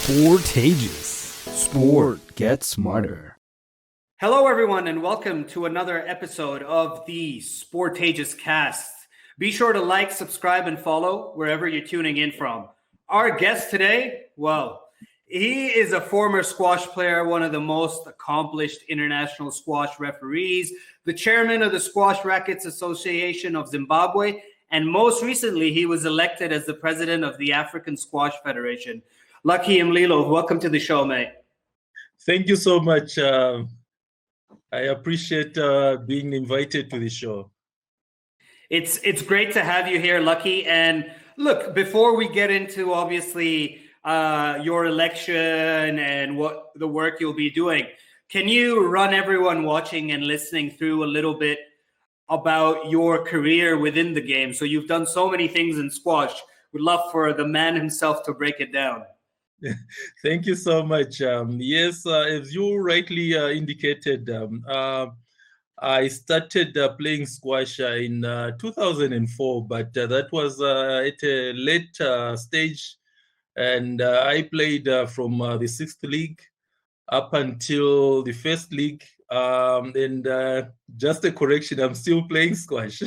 Sportageous. Sport gets smarter. Hello, everyone, and welcome to another episode of the Sportageous Cast. Be sure to like, subscribe, and follow wherever you're tuning in from. Our guest today, well, he is a former squash player, one of the most accomplished international squash referees, the chairman of the Squash Rackets Association of Zimbabwe, and most recently, he was elected as the president of the African Squash Federation. Lucky Mlilo, welcome to the show, mate. Thank you so much. I appreciate being invited to the show. It's great to have you here, Lucky. And look, before we get into obviously your election and what the work you'll be doing, can you run everyone watching and listening through a little bit about your career within the game? So you've done so many things in squash. Would love for the man himself to break it down. Thank you so much. Yes, as you rightly indicated, I started playing squash in 2004, but that was at a late stage. And I played from the 6th league up until the 1st league. And just a correction, I'm still playing squash.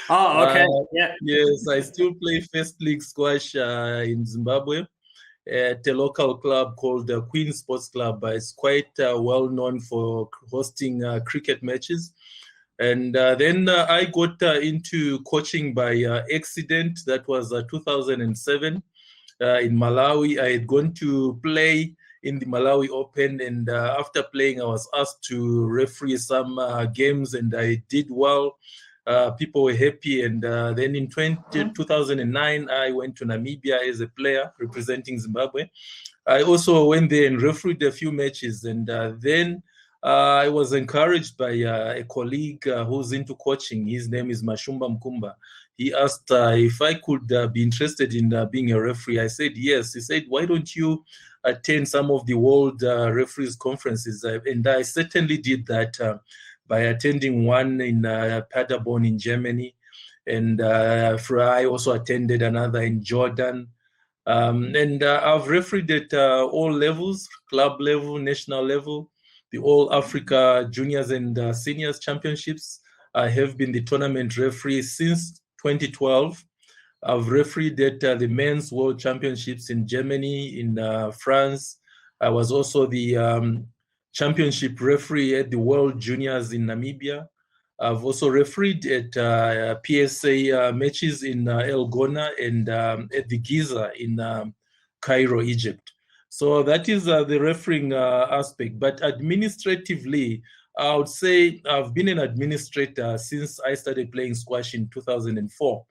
Oh, okay. Yeah. Yes, I still play 1st league squash in Zimbabwe at a local club called the Queen Sports Club. It's quite well known for hosting cricket matches. And then I got into coaching by accident. That was 2007 in Malawi. I had gone to play in the Malawi Open, and after playing, I was asked to referee some games, and I did well. People were happy, and then in 2009, I went to Namibia as a player representing Zimbabwe. I also went there and refereed a few matches, and then I was encouraged by a colleague who's into coaching. His name is Mashumba Mkumba. He asked if I could be interested in being a referee. I said yes. He said, why don't you attend some of the world referees conferences? And I certainly did that by attending one in Paderborn in Germany. And I also attended another in Jordan. And I've refereed at all levels, club level, national level, the All Africa Juniors and Seniors Championships. I have been the tournament referee since 2012. I've refereed at the Men's World Championships in Germany, in France. I was also the championship referee at the World Juniors in Namibia. I've also refereed at PSA matches in El Gona and at the Giza in Cairo, Egypt. So that is the refereeing aspect. But administratively, I would say I've been an administrator since I started playing squash in 2004.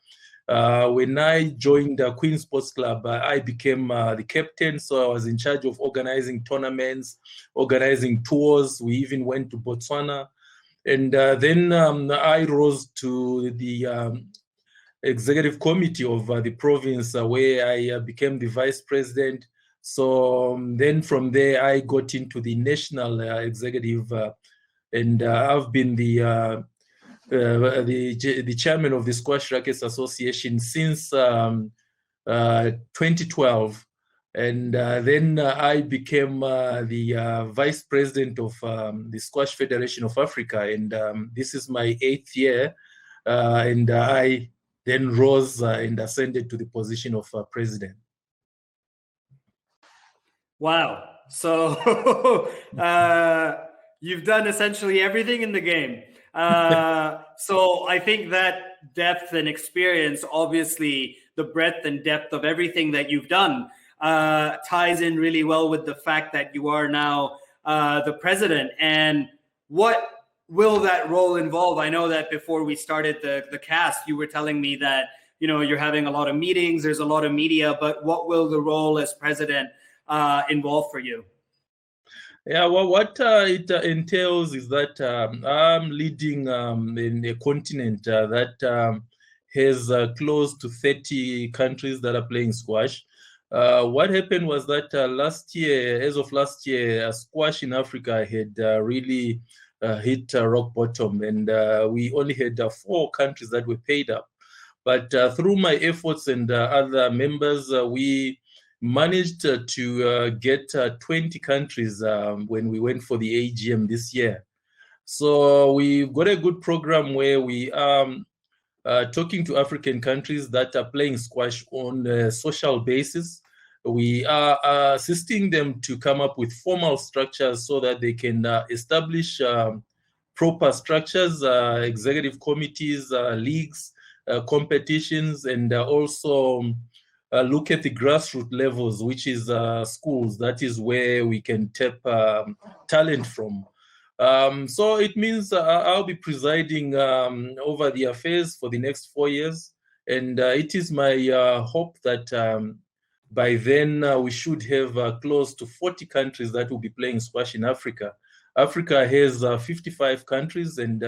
When I joined the Queen Sports Club, I became the captain, so I was in charge of organizing tournaments, organizing tours. We even went to Botswana. And then I rose to the executive committee of the province where I became the vice president. So then from there, I got into the national executive, and I've been the chairman of the Squash Rackets Association since 2012. And then I became the vice president of the Squash Federation of Africa. And this is my 8th year. And I then rose and ascended to the position of president. Wow. So you've done essentially everything in the game. So I think that depth and experience, obviously the breadth and depth of everything that you've done ties in really well with the fact that you are now the president. And what will that role involve? I know that before we started the cast, you were telling me that, you know, you're having a lot of meetings, there's a lot of media, but what will the role as president involve for you? Yeah, well, what it entails is that I'm leading in a continent that has close to 30 countries that are playing squash. What happened was that as of last year, squash in Africa had really hit rock bottom, and we only had 4 countries that were paid up. But through my efforts and other members, we managed to get 20 countries when we went for the AGM this year. So we've got a good program where we are talking to African countries that are playing squash on a social basis. We are assisting them to come up with formal structures so that they can establish proper structures, executive committees, leagues, competitions, and also look at the grassroots levels, which is schools. That is where we can tap talent from. So it means I'll be presiding over the affairs for the next 4 years. And it is my hope that by then we should have close to 40 countries that will be playing squash in Africa. Africa has 55 countries, and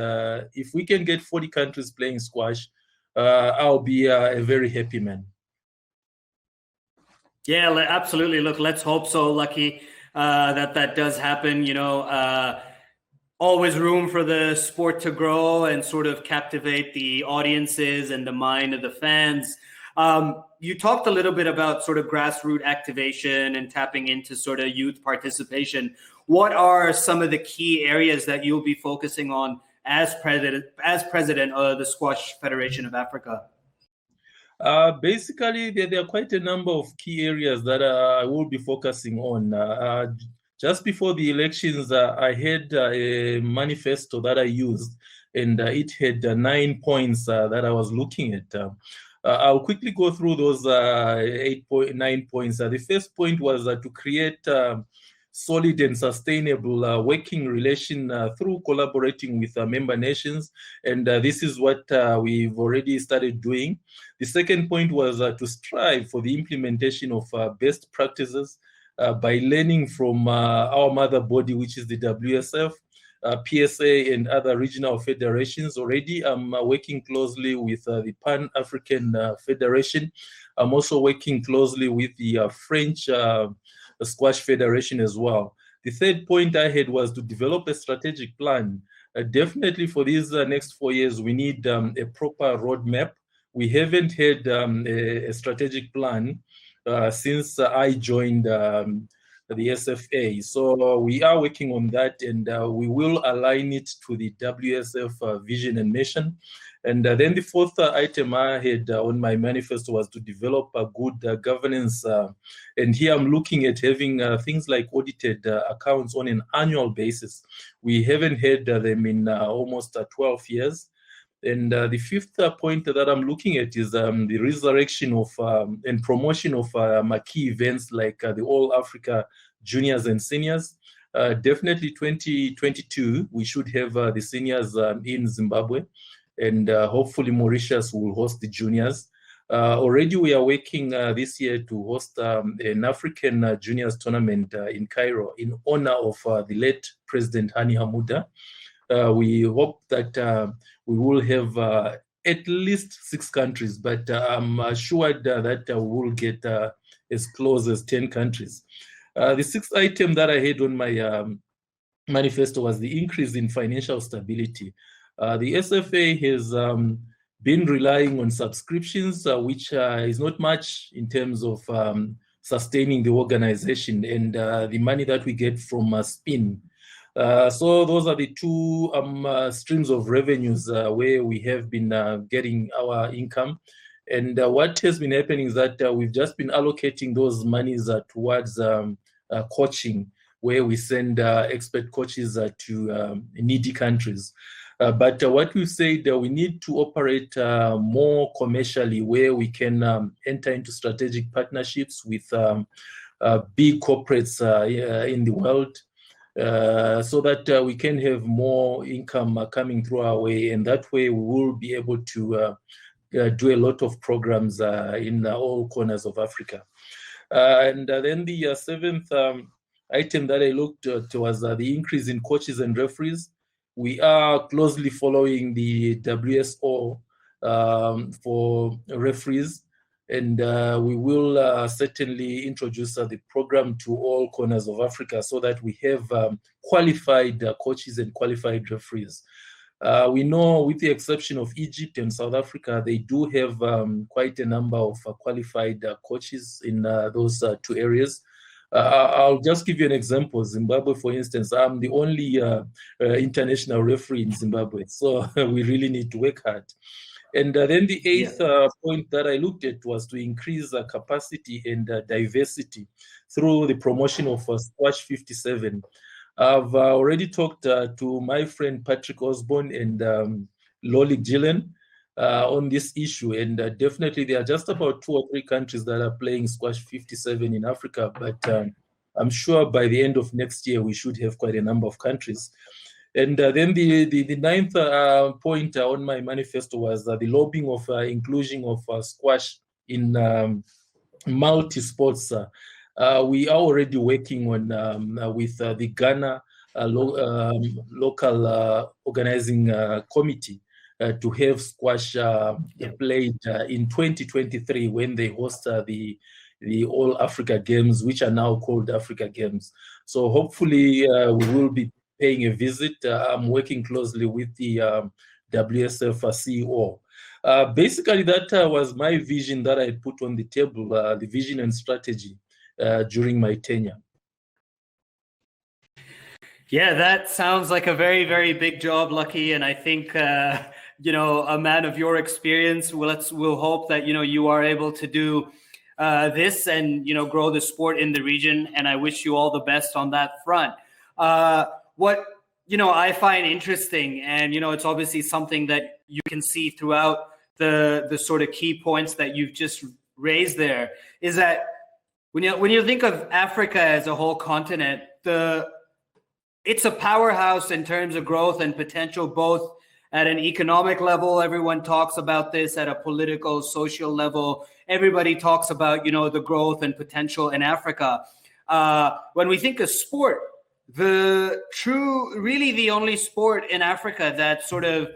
if we can get 40 countries playing squash, I'll be a very happy man. Yeah, absolutely. Look, let's hope so, Lucky, that does happen. Always room for the sport to grow and sort of captivate the audiences and the mind of the fans. You talked a little bit about sort of grassroots activation and tapping into sort of youth participation. What are some of the key areas that you'll be focusing on as president of the Squash Federation of Africa? Basically, there are quite a number of key areas that I will be focusing on. Just before the elections, I had a manifesto that I used, and it had 9 points that I was looking at. I'll quickly go through those 9 points. The first point was to create solid and sustainable working relation through collaborating with member nations, and this is what we've already started doing. The second point was to strive for the implementation of best practices by learning from our mother body, which is the WSF, PSA, and other regional federations. Already I'm working closely with the Pan-African Federation. I'm also working closely with the French Squash Federation as well. The third point I had was to develop a strategic plan. Definitely for these next 4 years, we need a proper roadmap. We haven't had a strategic plan since I joined the SFA. So we are working on that, and we will align it to the WSF vision and mission. And then the fourth item I had on my manifesto was to develop a good governance. And here I'm looking at having things like audited accounts on an annual basis. We haven't had them in almost 12 years. And the fifth point that I'm looking at is the resurrection of and promotion of marquee events like the All Africa Juniors and Seniors. Definitely 2022, we should have the seniors in Zimbabwe, and hopefully Mauritius will host the juniors. Already we are working this year to host an African juniors tournament in Cairo in honor of the late President Hani Hamuda. We hope that we will have at least 6 countries, but I'm assured that we will get as close as 10 countries. The sixth item that I had on my manifesto was the increase in financial stability. The SFA has been relying on subscriptions, which is not much in terms of sustaining the organization, and the money that we get from spin. So those are the two streams of revenues where we have been getting our income. And what has been happening is that we've just been allocating those monies towards coaching, where we send expert coaches to needy countries. But what we've said, we need to operate more commercially, where we can enter into strategic partnerships with big corporates in the world, so that we can have more income coming through our way, and that way we will be able to do a lot of programs in all corners of Africa. And then the seventh item that I looked at was the increase in coaches and referees. We are closely following the WSO for referees, and we will certainly introduce the program to all corners of Africa so that we have qualified coaches and qualified referees. We know, with the exception of Egypt and South Africa, they do have quite a number of qualified coaches in those two areas. I'll just give you an example. Zimbabwe, for instance, I'm the only international referee in Zimbabwe, so we really need to work hard. And then the eighth point that I looked at was to increase capacity and diversity through the promotion of Squash 57. I've already talked to my friend Patrick Osborne and Lolik Gillen on this issue, and definitely there are just about 2 or 3 countries that are playing Squash 57 in Africa, but I'm sure by the end of next year we should have quite a number of countries. And then the ninth point on my manifesto was the lobbying of inclusion of squash in multi-sports. We are already working on with the Ghana local organizing committee to have squash played in 2023 when they host the All Africa Games, which are now called Africa Games. So hopefully we will be paying a visit. I'm working closely with the WSF CEO. Basically, that was my vision that I put on the table, the vision and strategy during my tenure. Yeah, that sounds like a very, very big job, Lucky. And I think, you know, a man of your experience, we'll hope that, you know, you are able to do this and, you know, grow the sport in the region. And I wish you all the best on that front. What, you know, I find interesting, and, you know, it's obviously something that you can see throughout the sort of key points that you've just raised there, is that when you think of Africa as a whole continent, it's a powerhouse in terms of growth and potential, both at an economic level. Everyone talks about this at a political, social level. Everybody talks about, you know, the growth and potential in Africa. When we think of sport, really the only sport in Africa that sort of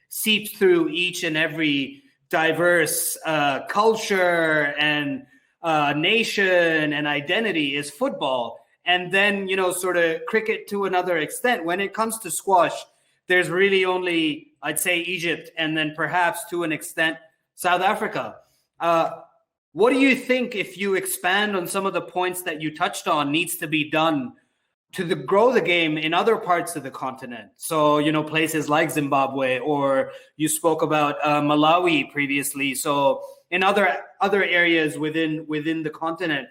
seeps through each and every diverse culture and nation and identity is football. And then, you know, sort of cricket to another extent. When it comes to squash, there's really only, I'd say, Egypt, and then perhaps to an extent, South Africa. What do you think, if you expand on some of the points that you touched on, needs to be done to grow the game in other parts of the continent? So, you know, places like Zimbabwe, or you spoke about Malawi previously. So in other areas within the continent,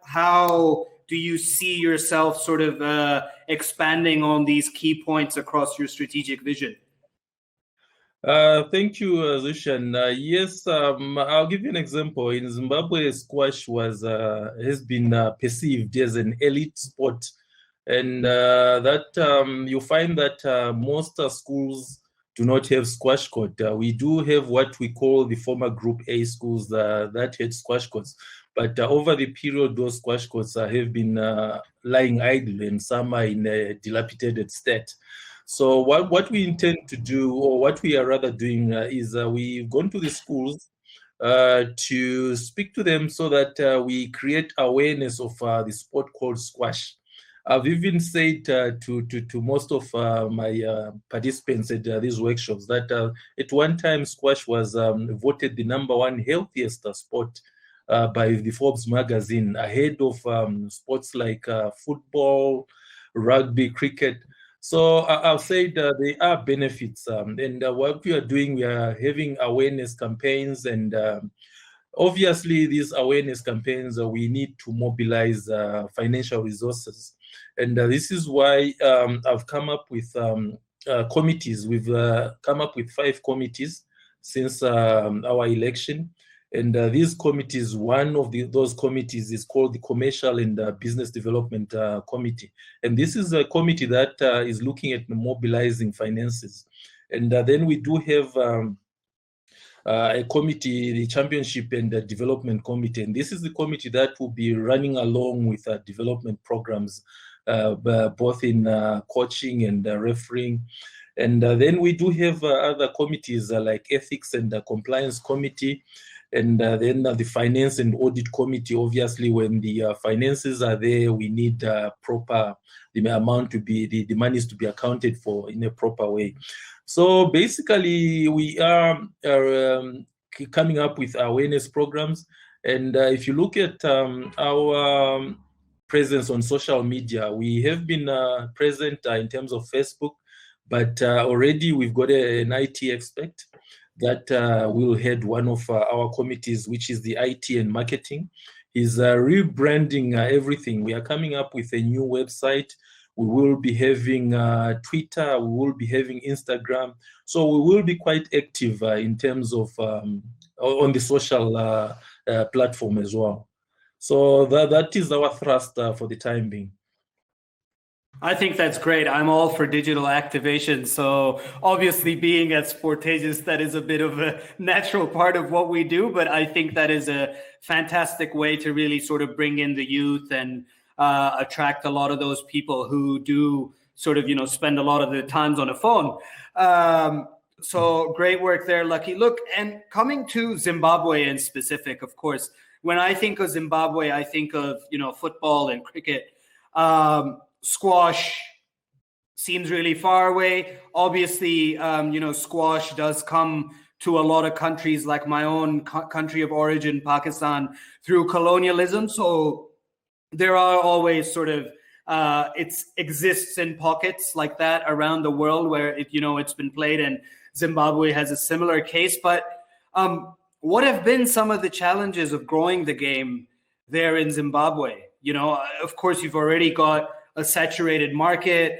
how do you see yourself sort of expanding on these key points across your strategic vision? Thank you, Zushan. Yes, I'll give you an example. In Zimbabwe, squash has been perceived as an elite sport, and that you find that most schools do not have squash court. We do have what we call the former Group A schools that had squash courts. But over the period, those squash courts have been lying idle, and some are in a dilapidated state. So what we intend to do, or what we are rather doing, is we've gone to the schools to speak to them so that we create awareness of the sport called squash. I've even said to most of my participants at these workshops that at one time squash was voted the #1 healthiest sport by the Forbes magazine, ahead of sports like football, rugby, cricket. So I've said there are benefits, and what we are doing, we are having awareness campaigns, and obviously these awareness campaigns, we need to mobilize financial resources. And this is why I've come up with committees. We've come up with 5 committees since our election. And these committees, one of those committees is called the Commercial and Business Development Committee. And this is a committee that is looking at mobilizing finances. And then we do have a committee, the Championship and Development Committee. And this is the committee that will be running along with development programs, both in coaching and refereeing. And then we do have other committees like Ethics and Compliance Committee. And then the finance and audit committee, obviously, when the finances are there, we need proper, the amount to be, the monies to be accounted for in a proper way. So basically, we are coming up with awareness programs. And if you look at our presence on social media, we have been present in terms of Facebook, but already we've got an IT expert that will head one of our committees, which is the IT and marketing. He's rebranding everything. We are coming up with a new website. We will be having Twitter. We will be having Instagram. So we will be quite active in terms of on the social platform as well. So that is our thrust for the time being. I think that's great. I'm all for digital activation. So obviously being at Sportages, that is a bit of a natural part of what we do. But I think that is a fantastic way to really sort of bring in the youth and attract a lot of those people who do sort of, spend a lot of their times on a phone. So great work there, Lucky. Look, and coming to Zimbabwe in specific, of course, when I think of Zimbabwe, I think of, football and cricket. Squash seems really far away. Obviously, squash does come to a lot of countries like my own country of origin, Pakistan, through colonialism. So there are always sort of, it exists in pockets like that around the world where it's been played, and Zimbabwe has a similar case. But what have been some of the challenges of growing the game there in Zimbabwe? Of course, you've already got a saturated market.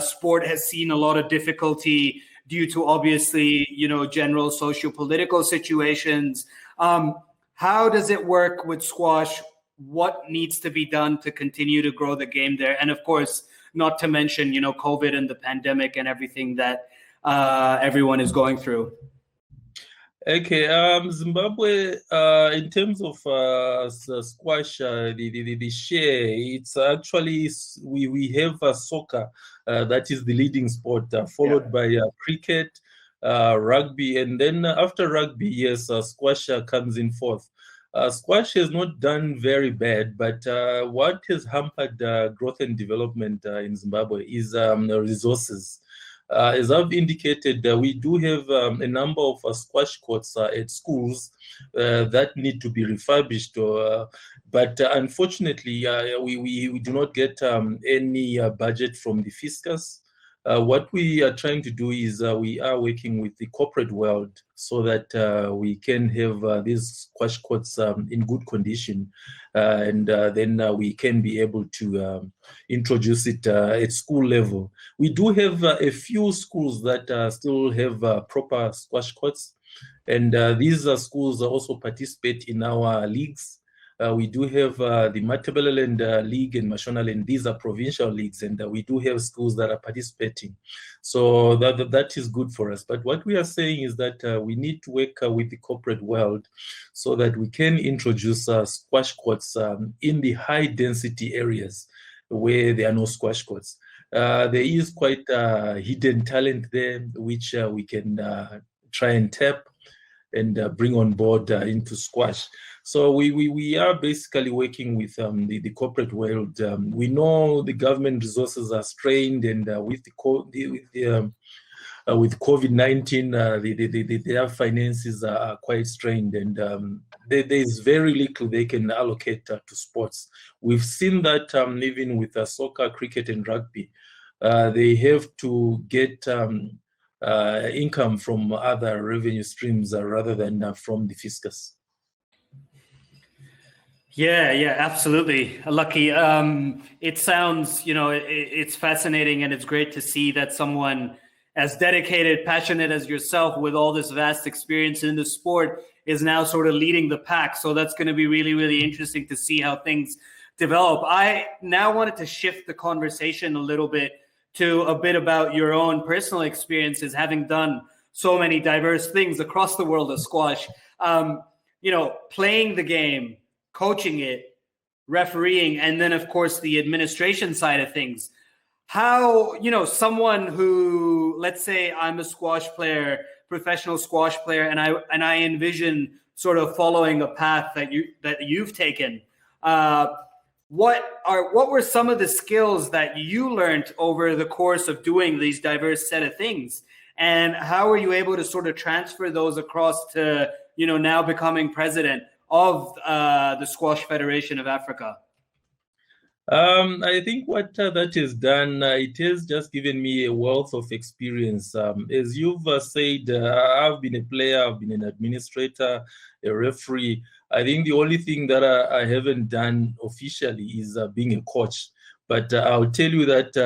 Sport has seen a lot of difficulty due to obviously, general socio-political situations. How does it work with squash? What needs to be done to continue to grow the game there? And of course, not to mention, COVID and the pandemic and everything that everyone is going through. Okay, Zimbabwe, in terms of squash, the share, it's actually, we have soccer, that is the leading sport, followed by cricket, rugby, and then after rugby, yes, squash comes in fourth. Squash has not done very bad, but what has hampered growth and development in Zimbabwe is resources. As I've indicated, we do have a number of squash courts at schools that need to be refurbished, but unfortunately, we do not get any budget from the fiscus. What we are trying to do is we are working with the corporate world so that we can have these squash courts in good condition, and then we can be able to introduce it at school level. We do have a few schools that still have proper squash courts, and these schools also participate in our leagues. We do have the Matabeleland League and Mashonaland. These are provincial leagues, and we do have schools that are participating. So that is good for us. But what we are saying is that we need to work with the corporate world so that we can introduce squash courts in the high density areas where there are no squash courts. There is quite hidden talent there, which we can try and tap and bring on board into squash. So we are basically working with the corporate world. We know the government resources are strained, and with COVID-19, their finances are quite strained, and there is very little they can allocate to sports. We've seen that even with soccer, cricket, and rugby. They have to get income from other revenue streams rather than from the fiscus. Yeah, absolutely. Lucky. It sounds, it's fascinating, and it's great to see that someone as dedicated, passionate as yourself with all this vast experience in the sport is now sort of leading the pack. So that's going to be really, really interesting to see how things develop. I now wanted to shift the conversation a little bit to a bit about your own personal experiences, having done so many diverse things across the world of squash. Playing the game, coaching it, refereeing, and then of course the administration side of things. How, someone who, let's say I'm a squash player, professional squash player, and I envision sort of following a path that you've taken. What were some of the skills that you learned over the course of doing these diverse set of things, and how were you able to sort of transfer those across to now becoming president of the Squash Federation of Africa? I think what that has done, it has just given me a wealth of experience. As you've said, I've been a player, I've been an administrator, a referee. I think the only thing that I haven't done officially is being a coach. But I'll tell you that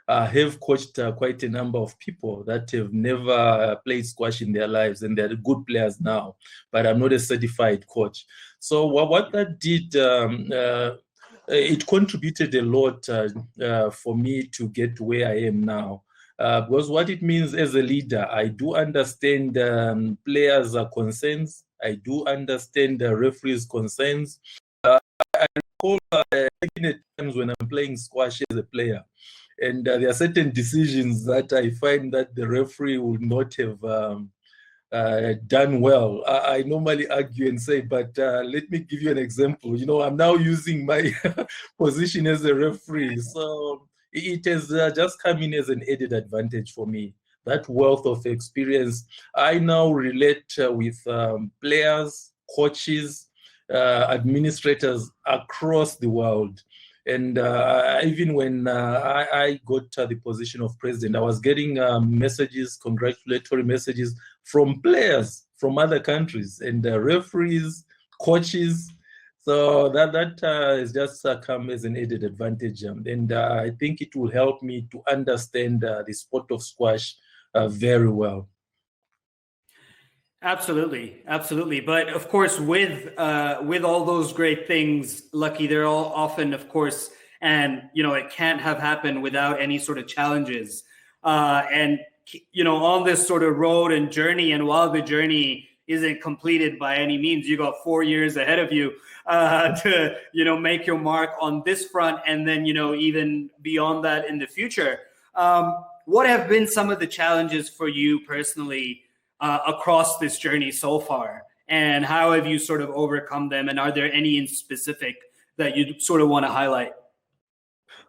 I have coached quite a number of people that have never played squash in their lives, and they're good players now. But I'm not a certified coach. So what that did, it contributed a lot for me to get where I am now. Because what it means as a leader, I do understand players' concerns. I do understand the referees' concerns. I recall at times when I'm playing squash as a player, and there are certain decisions that I find that the referee would not have done well. I normally argue and say, but let me give you an example. I'm now using my position as a referee. So it has just come in as an added advantage for me. That wealth of experience. I now relate with players, coaches, administrators across the world. And even when I got the position of president, I was getting messages, congratulatory messages from players from other countries and referees, coaches. So that has just come as an added advantage. And I think it will help me to understand the sport of squash very well. Absolutely. But of course, with all those great things, Lucky, they're all often, of course, and it can't have happened without any sort of challenges. And on this sort of road and journey, and while the journey isn't completed by any means, you got 4 years ahead of you to make your mark on this front, and then even beyond that in the future. What have been some of the challenges for you personally across this journey so far, and how have you sort of overcome them, and are there any in specific that you sort of want to highlight?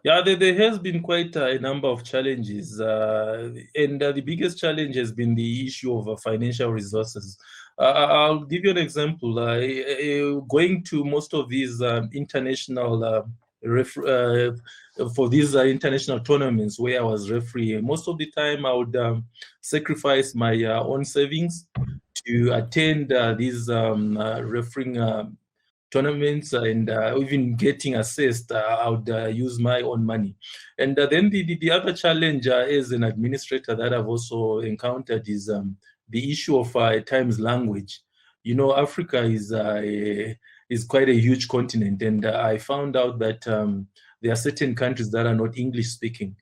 Yeah, there has been quite a number of challenges, and the biggest challenge has been the issue of financial resources. I'll give you an example. Going to most of these international for these international tournaments where I was refereeing, most of the time I would sacrifice my own savings to attend these refereeing tournaments, and even getting assessed, I would use my own money. And then the other challenge as an administrator that I've also encountered is the issue of at times language. Africa is quite a huge continent, and I found out that there are certain countries that are not English speaking.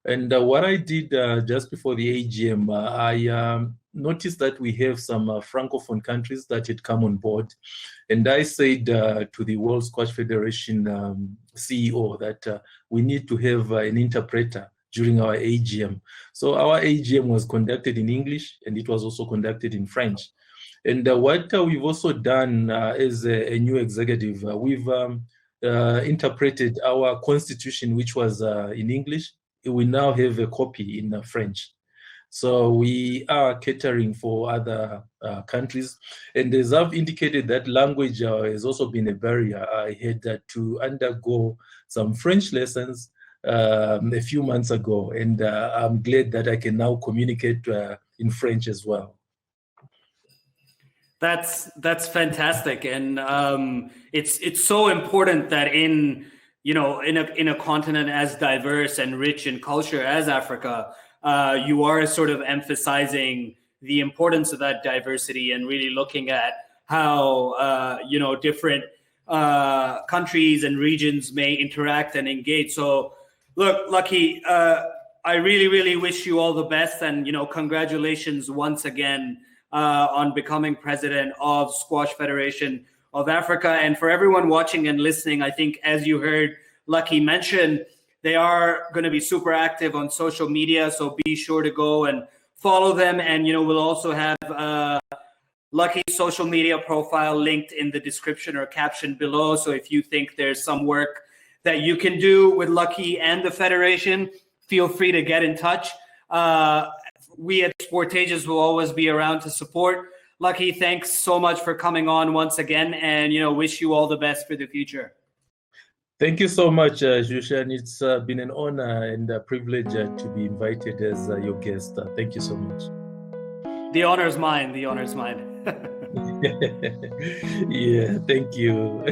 And what I did just before the AGM, I noticed that we have some Francophone countries that had come on board. And I said to the World Squash Federation CEO that we need to have an interpreter during our AGM. So our AGM was conducted in English, and it was also conducted in French. And what we've also done as a new executive, we've interpreted our constitution, which was in English. We now have a copy in French. So we are catering for other countries. And as I've indicated, that language has also been a barrier. I had to undergo some French lessons a few months ago, and I'm glad that I can now communicate in French as well. That's fantastic, and it's so important that in a continent as diverse and rich in culture as Africa, you are sort of emphasizing the importance of that diversity and really looking at how different countries and regions may interact and engage. So, look, Lucky, I really wish you all the best, and congratulations once again on becoming president of Squash Federation of Africa. And for everyone watching and listening, I think, as you heard Lucky mention, they are going to be super active on social media, so be sure to go and follow them. And we'll also have Lucky's social media profile linked in the description or caption below. So if you think there's some work that you can do with Lucky and the Federation, feel free to get in touch. We at Sportages will always be around to support. Lucky, thanks so much for coming on once again, and wish you all the best for the future. Thank you so much, Jushan. It's been an honor and a privilege to be invited as your guest. Thank you so much. The honor is mine. The honor is mine. Yeah, thank you.